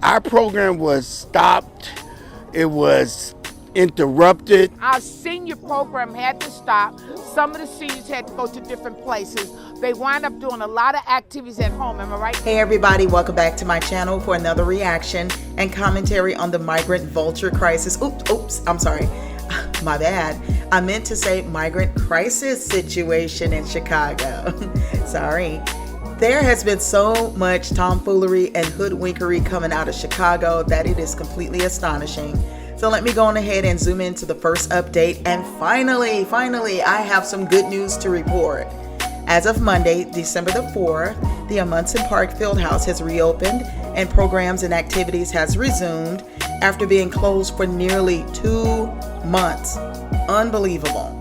Our program was stopped. It was interrupted. Our senior program had to stop. Some of the seniors had to go to different places. They wind up doing a lot of activities at home, am I right? Hey everybody, welcome back to my channel for another reaction and commentary on the migrant vulture crisis. Oops, I'm sorry. My bad. I meant to say migrant crisis situation in Chicago. Sorry. There has been so much tomfoolery and hoodwinkery coming out of Chicago that it is completely astonishing. So let me go on ahead and zoom into the first update. And finally, I have some good news to report. As of Monday, December the 4th, the Amundsen Park Fieldhouse has reopened and programs and activities has resumed after being closed for nearly 2 months. Unbelievable.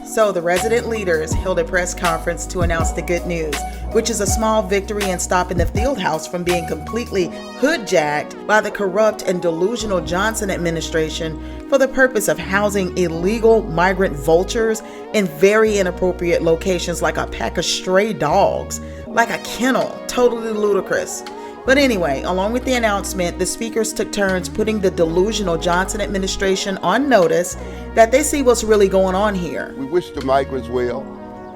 So the resident leaders held a press conference to announce the good news, which is a small victory in stopping the Fieldhouse from being completely hoodjacked by the corrupt and delusional Johnson administration for the purpose of housing illegal migrant vultures in very inappropriate locations like a pack of stray dogs, like a kennel. Totally ludicrous. But anyway, along with the announcement, the speakers took turns putting the delusional Johnson administration on notice that they see what's really going on here. We wish the migrants well,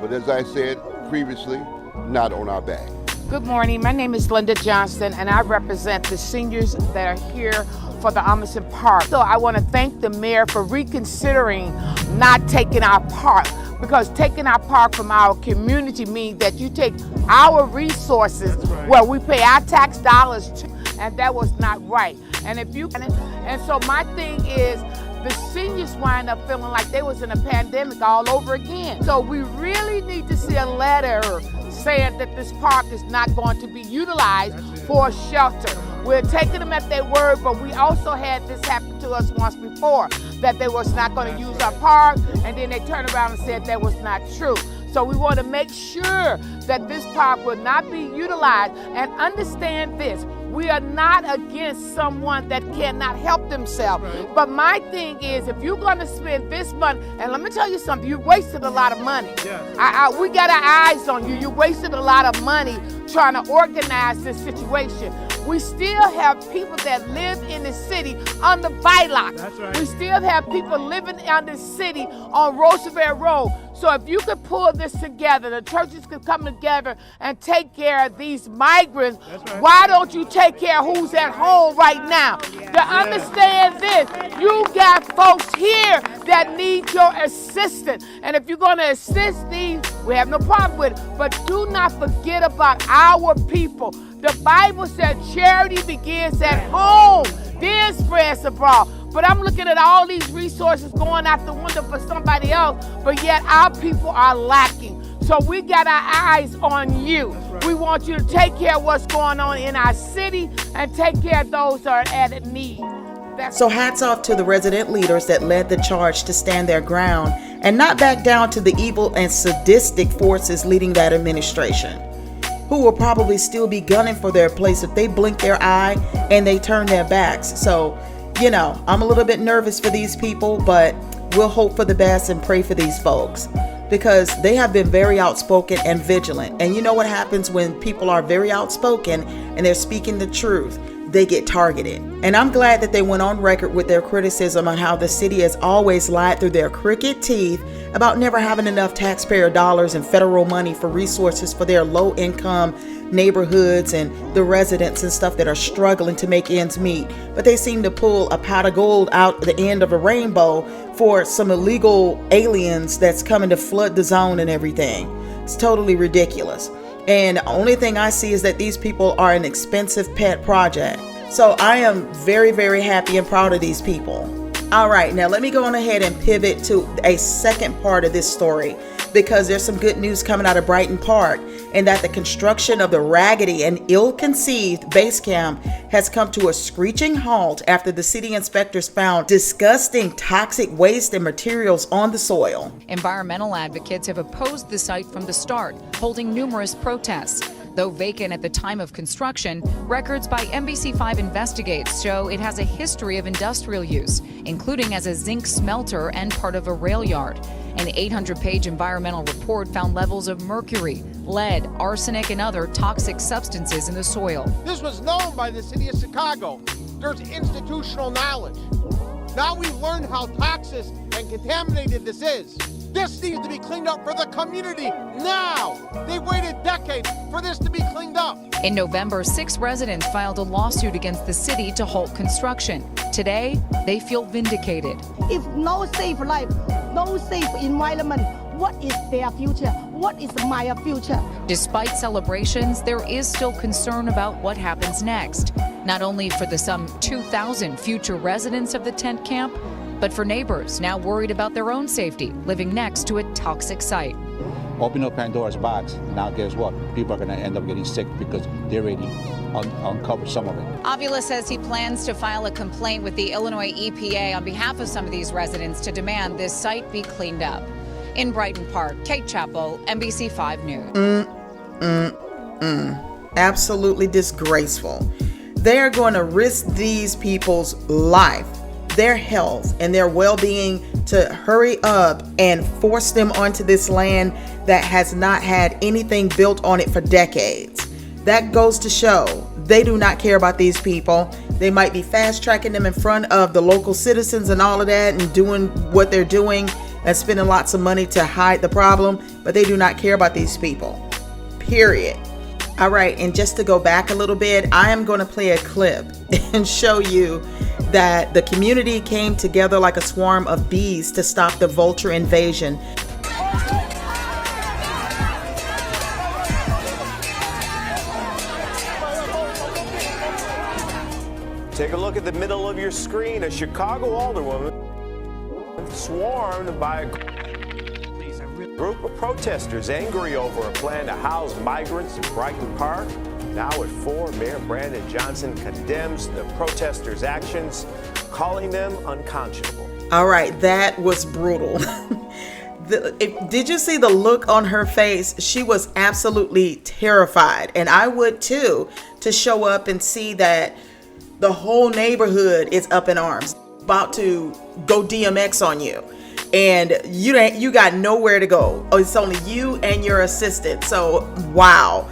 but as I said previously, not on our back. Good morning. My name is Linda Johnson, and I represent the seniors that are here for the Amundsen Park. So I want to thank the mayor for reconsidering not taking our park, because taking our park from our community means that you take our resources where we pay our tax dollars to, and that was not right. And so my thing is, the seniors wind up feeling like they was in a pandemic all over again. So we really need to see a letter saying that this park is not going to be utilized for a shelter. We're taking them at their word, but we also had this happen to us once before, that they was not going to use our park, and then they turned around and said that was not true. So we want to make sure that this park will not be utilized, and understand this. We are not against someone that cannot help themselves. Right. But my thing is, if you're going to spend this money, and let me tell you something, you wasted a lot of money. Yeah. We got our eyes on you. You wasted a lot of money trying to organize this situation. We still have people that live in the city on the Viaduct. That's right. We still have people living in the city on Roosevelt Road. So if you could pull this together, the churches could come together and take care of these migrants, right. Why don't you take care of who's at home right now? To understand this, you got folks here that need your assistance. And if you're going to assist these, we have no problem with it. But do not forget about our people. The Bible said charity begins at home, then spreads abroad. But I'm looking at all these resources going out the window for somebody else, but yet our people are lacking. So we got our eyes on you. Right. We want you to take care of what's going on in our city and take care of those that are at need. So hats off to the resident leaders that led the charge to stand their ground and not back down to the evil and sadistic forces leading that administration, who will probably still be gunning for their place if they blink their eye and they turn their backs. So, you know, I'm a little bit nervous for these people, but we'll hope for the best and pray for these folks, because they have been very outspoken and vigilant. And you know what happens when people are very outspoken and they're speaking the truth? They get targeted. And I'm glad that they went on record with their criticism on how the city has always lied through their crooked teeth about never having enough taxpayer dollars and federal money for resources for their low-income neighborhoods and the residents and stuff that are struggling to make ends meet. But they seem to pull a pot of gold out the end of a rainbow for some illegal aliens that's coming to flood the zone and everything. It's totally ridiculous. And the only thing I see is that these people are an expensive pet project. So I am very, very happy and proud of these people. All right, now let me go on ahead and pivot to a second part of this story, because there's some good news coming out of Brighton Park, and that the construction of the raggedy and ill-conceived base camp has come to a screeching halt after the city inspectors found disgusting toxic waste and materials on the soil. Environmental advocates have opposed the site from the start, holding numerous protests. Though vacant at the time of construction, records by NBC5 Investigates show it has a history of industrial use, including as a zinc smelter and part of a rail yard. An 800-page environmental report found levels of mercury, lead, arsenic, and other toxic substances in the soil. This was known by the city of Chicago. There's institutional knowledge. Now we've learned how toxic and contaminated this is. This needs to be cleaned up for the community now. They've waited decades for this to be cleaned up. In November, 6 residents filed a lawsuit against the city to halt construction. Today, they feel vindicated. If no safe life, no safe environment, what is their future? What is my future? Despite celebrations, there is still concern about what happens next. Not only for the some 2,000 future residents of the tent camp, but for neighbors now worried about their own safety living next to a toxic site. Open up Pandora's box. Now guess what? People are going to end up getting sick because they already uncovered some of it. Avila says he plans to file a complaint with the Illinois EPA on behalf of some of these residents to demand this site be cleaned up. In Brighton Park, Kate Chappell, NBC5 News. Absolutely disgraceful. They are going to risk these people's life, their health, and their well-being to hurry up and force them onto this land that has not had anything built on it for decades. That goes to show they do not care about these people. They might be fast-tracking them in front of the local citizens and all of that and doing what they're doing and spending lots of money to hide the problem, but they do not care about these people. Period. All right, and just to go back a little bit, I am going to play a clip and show you that the community came together like a swarm of bees to stop the vulture invasion. Take a look at the middle of your screen. A Chicago alderwoman swarmed by a group of protesters angry over a plan to house migrants in Brighton Park. Now at 4, Mayor Brandon Johnson condemns the protesters' actions, calling them unconscionable. All right, that was brutal. Did you see the look on her face? She was absolutely terrified, and I would too, to show up and see that the whole neighborhood is up in arms, about to go DMX on you. And you got nowhere to go. Oh, it's only you and your assistant. So, wow.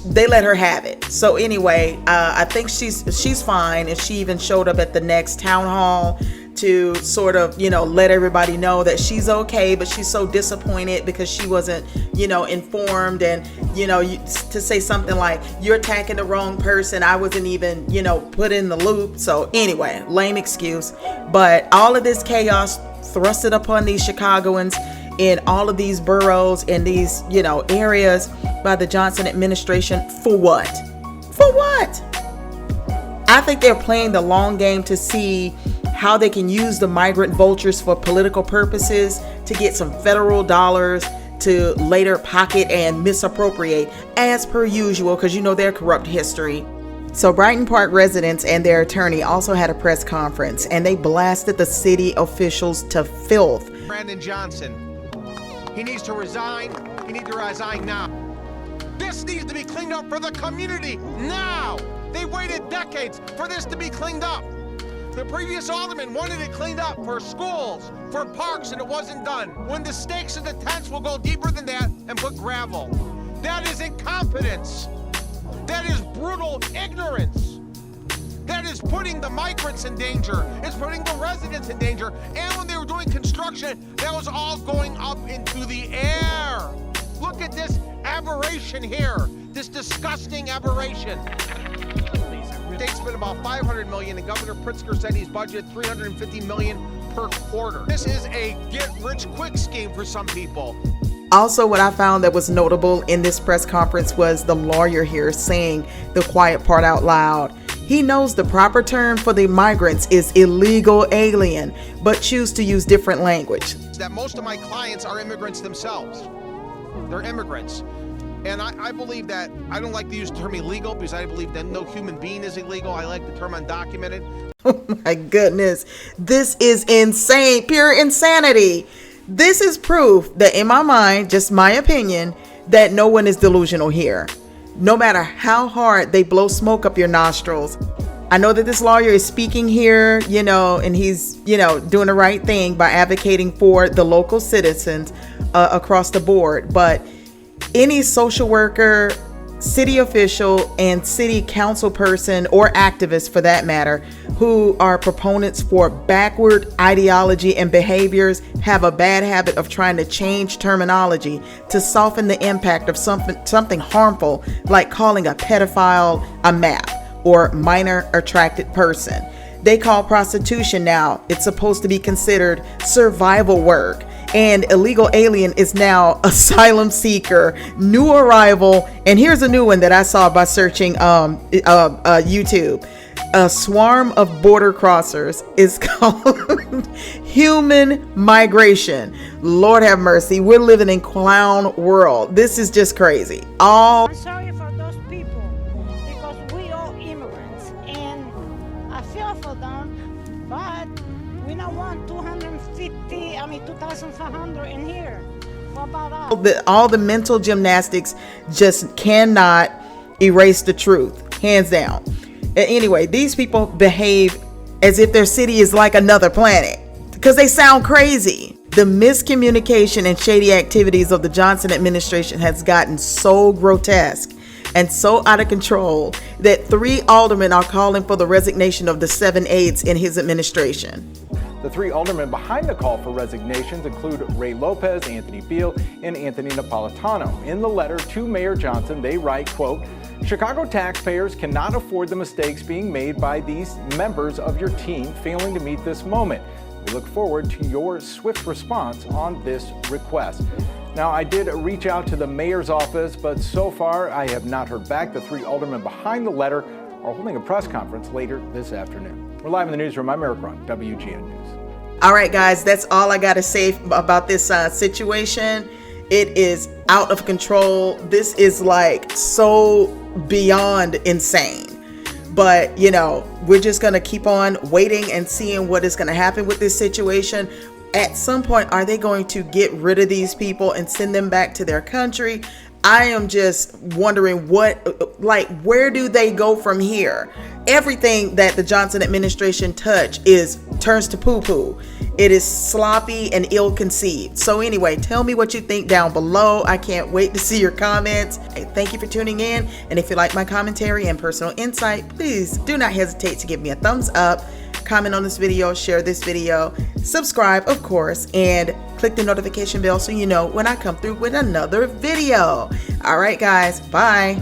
They let her have it. So anyway, I think she's fine. And she even showed up at the next town hall to sort of, let everybody know that she's okay, but she's so disappointed because she wasn't, informed, and, to say something like, you're attacking the wrong person. I wasn't even, put in the loop. So anyway, lame excuse. But all of this chaos thrusted upon these Chicagoans in all of these boroughs and these, areas by the Johnson administration. For what? For what? I think they're playing the long game to see how they can use the migrant vultures for political purposes to get some federal dollars to later pocket and misappropriate, as per usual, because their corrupt history. So Brighton Park residents and their attorney also had a press conference, and they blasted the city officials to filth. Brandon Johnson, he needs to resign. He needs to resign now. This needs to be cleaned up for the community now. They waited decades for this to be cleaned up. The previous alderman wanted it cleaned up for schools, for parks, and it wasn't done. When the stakes of the tents will go deeper than that and put gravel. That is incompetence. That is brutal ignorance. That is putting the migrants in danger. It's putting the residents in danger. And when they were doing construction, that was all going up into the air. Look at this aberration here. This disgusting aberration. They spent about $500 million, and Governor Pritzker said he's budgeted $350 million per quarter. This is a get-rich-quick scheme for some people. Also, what I found that was notable in this press conference was the lawyer here saying the quiet part out loud. He knows the proper term for the migrants is illegal alien, but choose to use different language. That most of my clients are immigrants themselves. They're immigrants. And I believe that, I don't like to use the term illegal because I believe that no human being is illegal. I like the term undocumented. Oh my goodness. This is insane, pure insanity. This is proof that, in my mind, just my opinion, that no one is delusional here. No matter how hard they blow smoke up your nostrils. I know that this lawyer is speaking here, and he's, doing the right thing by advocating for the local citizens across the board. But any social worker, city official, and city council person, or activist for that matter, who are proponents for backward ideology and behaviors have a bad habit of trying to change terminology to soften the impact of something harmful, like calling a pedophile a MAP or minor attracted person. They call prostitution now, it's supposed to be considered survival work. And illegal alien is now asylum seeker, new arrival. And here's a new one that I saw by searching YouTube. A swarm of border crossers is called human migration. Lord have mercy. We're living in clown world. This is just crazy. I'm sorry for those people because we all immigrants and I feel for them, but we don't want 2,500 in here. What about us? All the mental gymnastics just cannot erase the truth, hands down. Anyway, these people behave as if their city is like another planet because they sound crazy. The miscommunication and shady activities of the Johnson administration has gotten so grotesque and so out of control that 3 aldermen are calling for the resignation of the 7 aides in his administration. The 3 aldermen behind the call for resignations include Ray Lopez, Anthony Beal, and Anthony Napolitano. In the letter to Mayor Johnson, they write, quote, Chicago taxpayers cannot afford the mistakes being made by these members of your team failing to meet this moment. We look forward to your swift response on this request. Now, I did reach out to the mayor's office, but so far I have not heard back. The 3 aldermen behind the letter are holding a press conference later this afternoon. We're live in the newsroom. I'm Eric Run, WGN News. All right, guys, that's all I got to say about this situation. It is out of control. This is like so beyond insane. But, you know, we're just going to keep on waiting and seeing what is going to happen with this situation. At some point, are they going to get rid of these people and send them back to their country? I am just wondering where do they go from here? Everything that the Johnson administration turns to poo-poo. It is sloppy and ill-conceived. So anyway, tell me what you think down below. I can't wait to see your comments. Hey, thank you for tuning in. And if you like my commentary and personal insight, please do not hesitate to give me a thumbs up, comment on this video, share this video, subscribe, of course, and click the notification bell so you know when I come through with another video. All right, guys, bye.